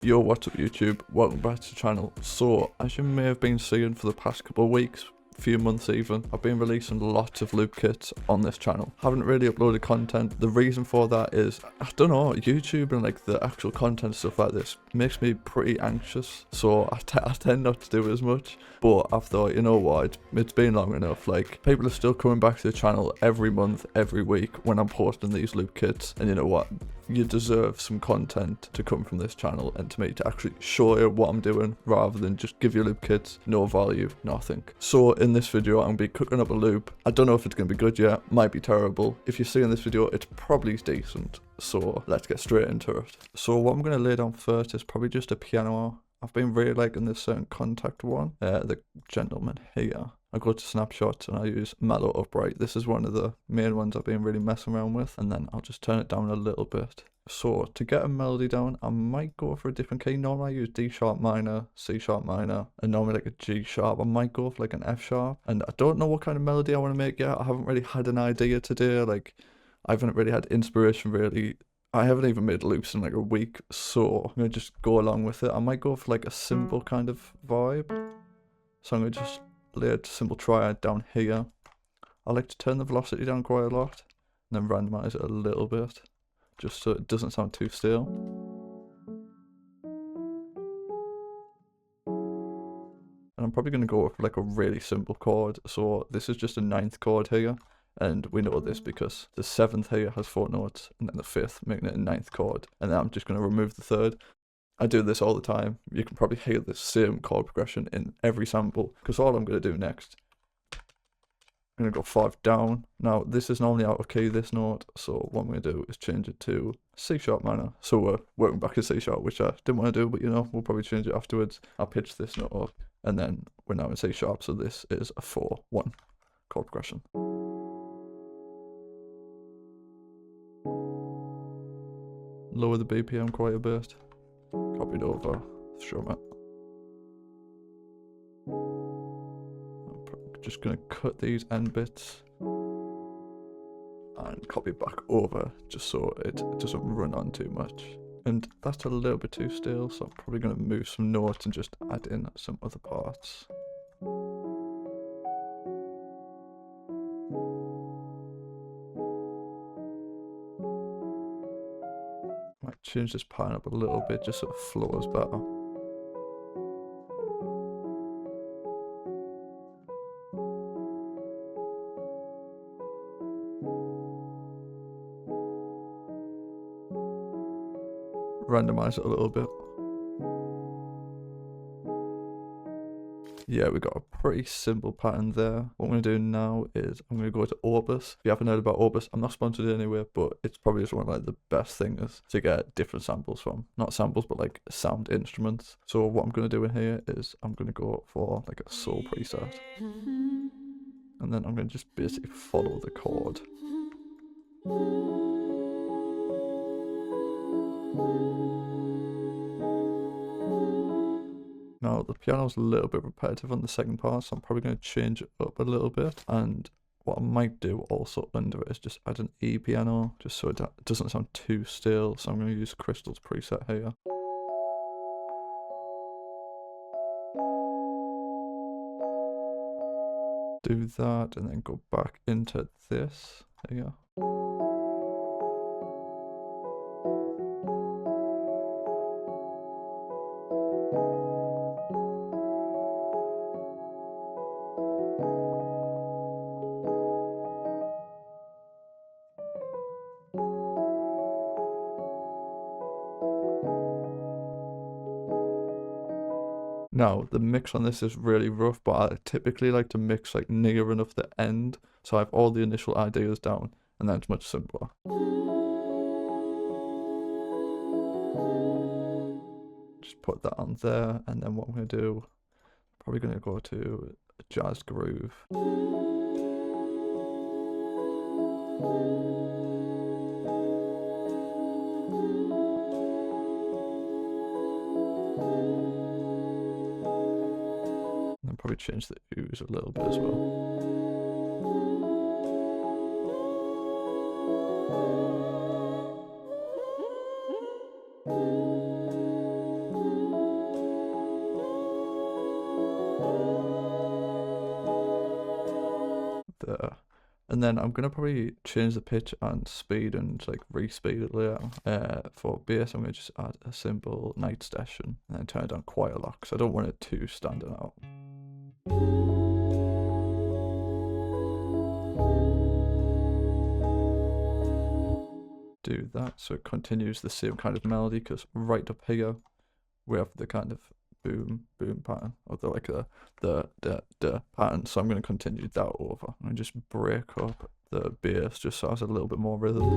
Yo, what's up YouTube? Welcome back to the channel. So, as you may have been seeing for the past couple of weeks, few months even, I've been releasing lots of loop kits on this channel. Haven't really uploaded content. The reason for that is, I don't know, YouTube and like the actual content stuff like this makes me pretty anxious, so I tend not to do it as much. But I've thought, you know what, it's been long enough. Like, people are still coming back to the channel every month, every week when I'm posting these loop kits, and you know what, you deserve some content to come from this channel and to me to actually show you what I'm doing rather than just give you loop kits, no value, nothing. So in this video I'm going to be cooking up a loop. I don't know if it's going to be good yet, might be terrible. If you see in this video it's probably decent, so let's get straight into it. So what I'm going to lay down first is probably just a piano. I've been really liking this certain contact one, the gentleman here. I go to snapshots and I use mellow upright. This is one of the main ones I've been really messing around with, and then I'll just turn it down a little bit. So to get a melody down, I might go for a different key. Normally I use D sharp minor, C sharp minor, and normally like a G sharp. I might go for like an F sharp, and I don't know what kind of melody I want to make yet. I haven't really had an idea today. Like, I haven't really had inspiration really. I haven't even made loops in like a week, so I'm gonna just go along with it. I might go for like a simple kind of vibe. So I'm gonna just lay a simple triad down here. I like to turn the velocity down quite a lot, and then randomize it a little bit, just so it doesn't sound too stale. And I'm probably gonna go with like a really simple chord. So this is just a 9th chord here. And we know this because the 7th here has 4 notes, and then the 5th making it a 9th chord. And then I'm just going to remove the 3rd. I do this all the time. You can probably hear the same chord progression in every sample, because all I'm going to do next, I'm going to go 5 down. Now this is normally out of key, this note, so what I'm going to do is change it to C sharp minor. So we're working back to C sharp, which I didn't want to do, but you know, we'll probably change it afterwards. I'll pitch this note up, and then we're now in C sharp, so this is a 4-1 chord progression. Lower the BPM quite a bit. Copy it over, strum it. I'm just going to cut these end bits and copy back over just so it doesn't run on too much. And that's a little bit too stale, so I'm probably going to move some notes and just add in some other parts. Might change this pattern up a little bit just so it flows better. Randomize it a little bit. Yeah, we got a pretty simple pattern there. What I'm going to do now is I'm going to go to Orbis. If you haven't heard about Orbis, I'm not sponsored anywhere, but it's probably just one of like the best things to get different samples from. Not samples, but like sound instruments. So what I'm going to do in here is I'm going to go for like a soul preset. And then I'm going to just basically follow the chord. Now the piano's a little bit repetitive on the second part, so I'm probably going to change it up a little bit. And what I might do also under it is just add an E piano, just so it doesn't sound too still. So I'm going to use Crystal's preset here. Do that and then go back into this here. Now, the mix on this is really rough, but I typically like to mix like near enough the end, so I have all the initial ideas down, and then it's much simpler. Just put that on there, and then what I'm going to do, probably going to go to a jazz groove. And probably change the ooze a little bit as well. there. And then I'm going to probably change the pitch and speed and like re-speed it later. For bass, I'm going to just add a simple night session and then turn it down quite a lot because I don't want it too standing out. Do that so it continues the same kind of melody, because right up here we have the kind of boom boom pattern, or the pattern. So I'm going to continue that over and just break up the bass just so it has a little bit more rhythm.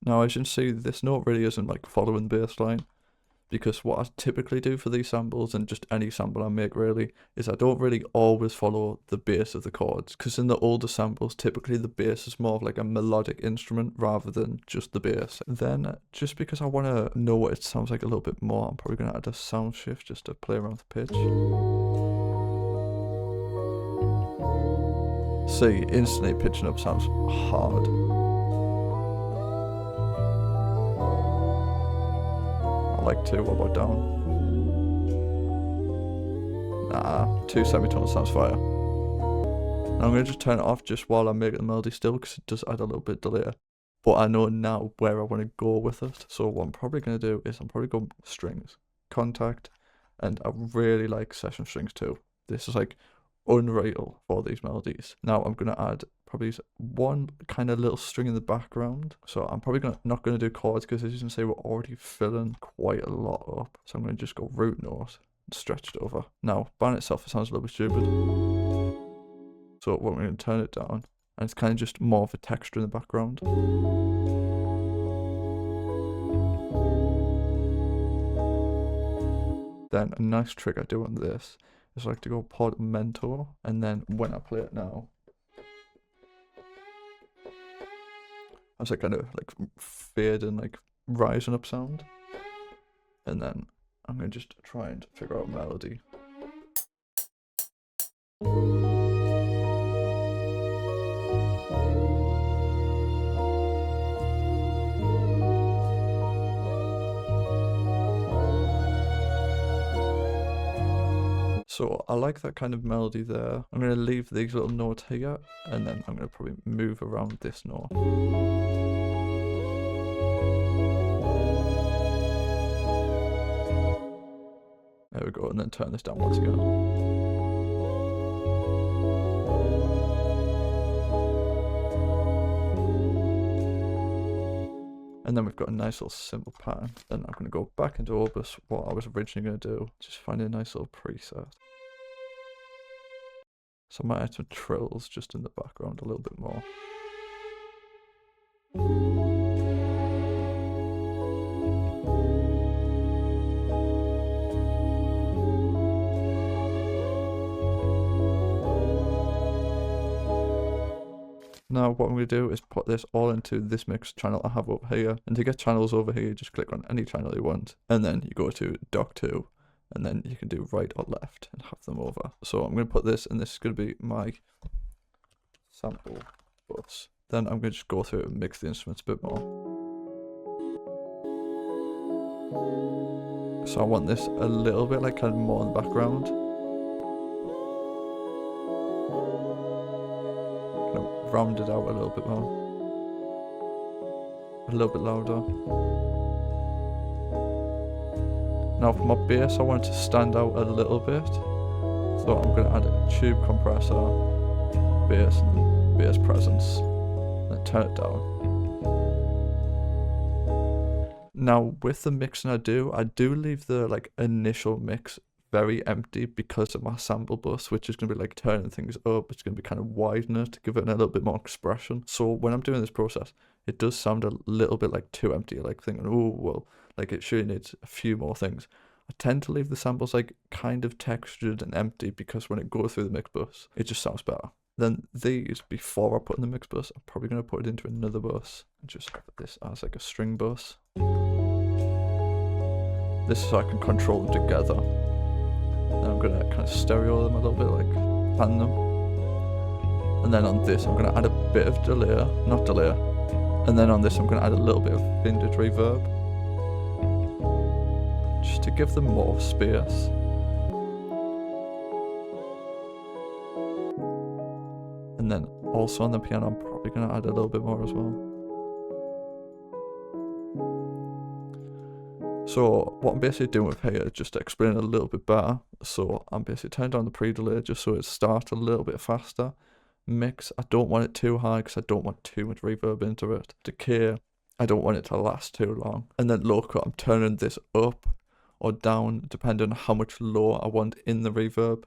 Now as you can see, this note really isn't like following the bass line, because what I typically do for these samples, and just any sample I make really, is I don't really always follow the bass of the chords, because in the older samples typically the bass is more of like a melodic instrument rather than just the bass. And then just because I want to know what it sounds like a little bit more, I'm probably going to add a sound shift just to play around the pitch. See, instantly pitching up sounds hard. Like 2, what about down? Nah, 2 semitones sounds fire. Now I'm going to just turn it off just while I'm making the melody still, because it does add a little bit of delay. But I know now where I want to go with it. So what I'm probably going to do is I'm probably going strings, contact, and I really like session strings too. This is like unreal for these melodies. Now I'm going to add probably one kind of little string in the background. So I'm probably not going to do chords, because as you can see we're already filling quite a lot up. So I'm going to just go root note and stretch it over. Now band itself, it sounds a little bit stupid. So we're going to turn it down, and it's kind of just more of a texture in the background. Then a nice trick I do on this is like to go portamento, and then when I play it now, as a kind of like fade and like rising up sound. And then I'm going to just try and figure out a melody. So I like that kind of melody there. I'm going to leave these little notes here, and then I'm going to probably move around this note. There we go, and then turn this down once again. And then we've got a nice little simple pattern. Then I'm going to go back into Opus, what I was originally going to do, just find a nice little preset. So I might add some trills just in the background a little bit more. Now what I'm going to do is put this all into this mix channel I have over here, and to get channels over here, just click on any channel you want, and then you go to dock 2, and then you can do right or left and have them over. So I'm going to put this, and this is going to be my sample bus. Then I'm going to just go through and mix the instruments a bit more. So I want this a little bit like kind of more in the background. Round it out a little bit more, a little bit louder. Now for my bass, I want it to stand out a little bit, so I'm going to add a tube compressor, bass, and bass presence, and turn it down. Now with the mixing I do leave the like initial mix very empty because of my sample bus, which is going to be like turning things up. It's going to be kind of widening it to give it a little bit more expression. So when I'm doing this process, it does sound a little bit like too empty, like thinking, oh well, like it surely needs a few more things. I tend to leave the samples like kind of textured and empty, because when it goes through the mix bus, it just sounds better. Then these, before I put in the mix bus, I'm probably going to put it into another bus and just have this as like a string bus. This is so I can control them together. Then I'm going to kind of stereo them a little bit, like pan them. And then on this, I'm going to add a bit of delay, not delay, And then on this I'm going to add a little bit of vintage reverb, just to give them more space. And then also on the piano I'm probably going to add a little bit more as well. So what I'm basically doing with here is just to explain it a little bit better. So I'm basically turning down the pre-delay just so it starts a little bit faster. Mix, I don't want it too high because I don't want too much reverb into it. Decay, I don't want it to last too long. And then low cut, I'm turning this up or down depending on how much low I want in the reverb.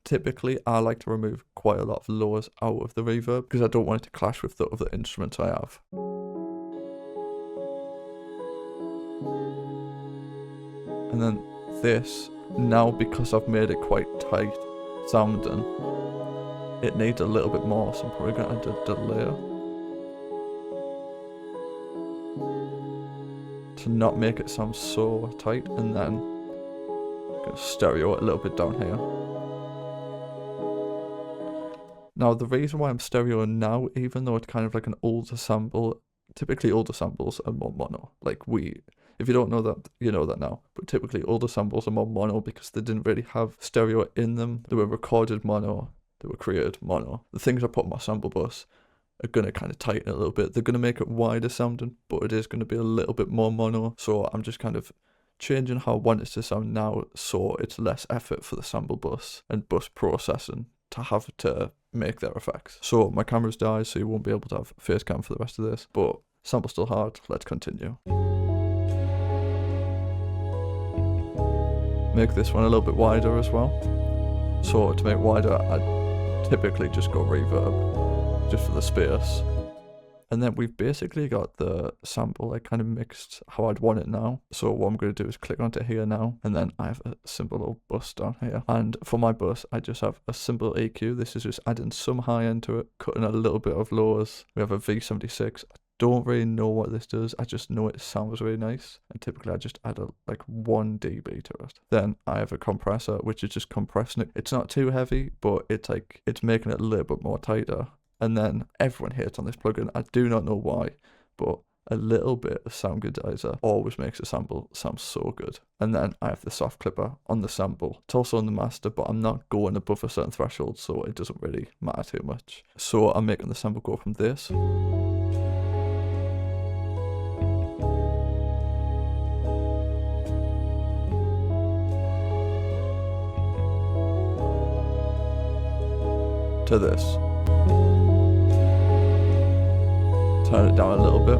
Typically, I like to remove quite a lot of lows out of the reverb because I don't want it to clash with the other instruments I have. And then this, now because I've made it quite tight sounding, it needs a little bit more, so I'm probably going to add a delay to not make it sound so tight, and then I'm going to stereo it a little bit down here. Now the reason why I'm stereoing now, even though it's kind of like an older sample, typically older samples are more mono. Like if you don't know that, you know that now. But typically older samples are more mono because they didn't really have stereo in them. They were recorded mono, they were created mono. The things I put on my sample bus are going to kind of tighten it a little bit. They're going to make it wider sounding, but it is going to be a little bit more mono. So I'm just kind of changing how I want it to sound now so it's less effort for the sample bus and bus processing to have to make their effects. So my camera's died, so you won't be able to have face cam for the rest of this, but sample's still hard. Let's continue. Make this one a little bit wider as well. So to make it wider, I typically just go reverb, just for the space. And then we've basically got the sample like kind of mixed how I'd want it now. So what I'm going to do is click onto here now, and then I have a simple little bus down here. And for my bus, I just have a simple EQ. This is just adding some high end to it, cutting a little bit of lows. We have a V76. I don't really know what this does. I just know it sounds really nice. And typically I just add like 1 dB to it. Then I have a compressor, which is just compressing it. It's not too heavy, but it's making it a little bit more tighter. And then everyone hates on this plugin. I do not know why, but a little bit of sound goodizer always makes a sample sound so good. And then I have the soft clipper on the sample. It's also on the master, but I'm not going above a certain threshold, so it doesn't really matter too much. So I'm making the sample go from this to this. Turn it down a little bit.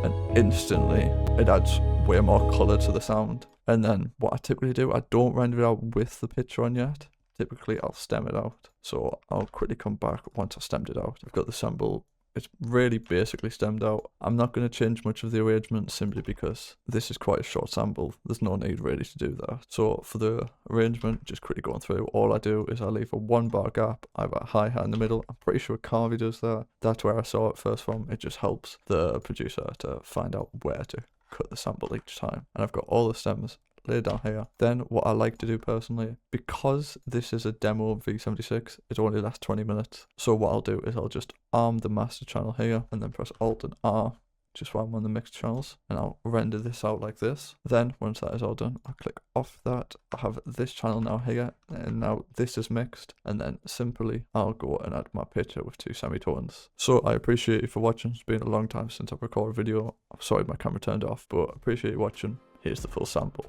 And instantly it adds way more colour to the sound. And then what I typically do, I don't render it out with the picture on yet. Typically I'll stem it out. So I'll quickly come back once I've stemmed it out. I've got the sample. It's really basically stemmed out. I'm not going to change much of the arrangement simply because this is quite a short sample. There's no need really to do that. So for the arrangement, just quickly going through, all I do is I leave a 1 bar gap. I have a hi-hat in the middle. I'm pretty sure Carvey does that. That's where I saw it first from. It just helps the producer to find out where to cut the sample each time. And I've got all the stems laid down here. Then what I like to do personally, because this is a demo of V76, it only lasts 20 minutes. So what I'll do is I'll just arm the master channel here and then press Alt and R just while I'm on the mixed channels, and I'll render this out like this. Then once that is all done, I'll click off that. I have this channel now here, and now this is mixed, and then simply I'll go and add my picture with 2 semitones. So I appreciate you for watching. It's been a long time since I've recorded a video. I'm sorry my camera turned off, but I appreciate you watching. Here's the full sample.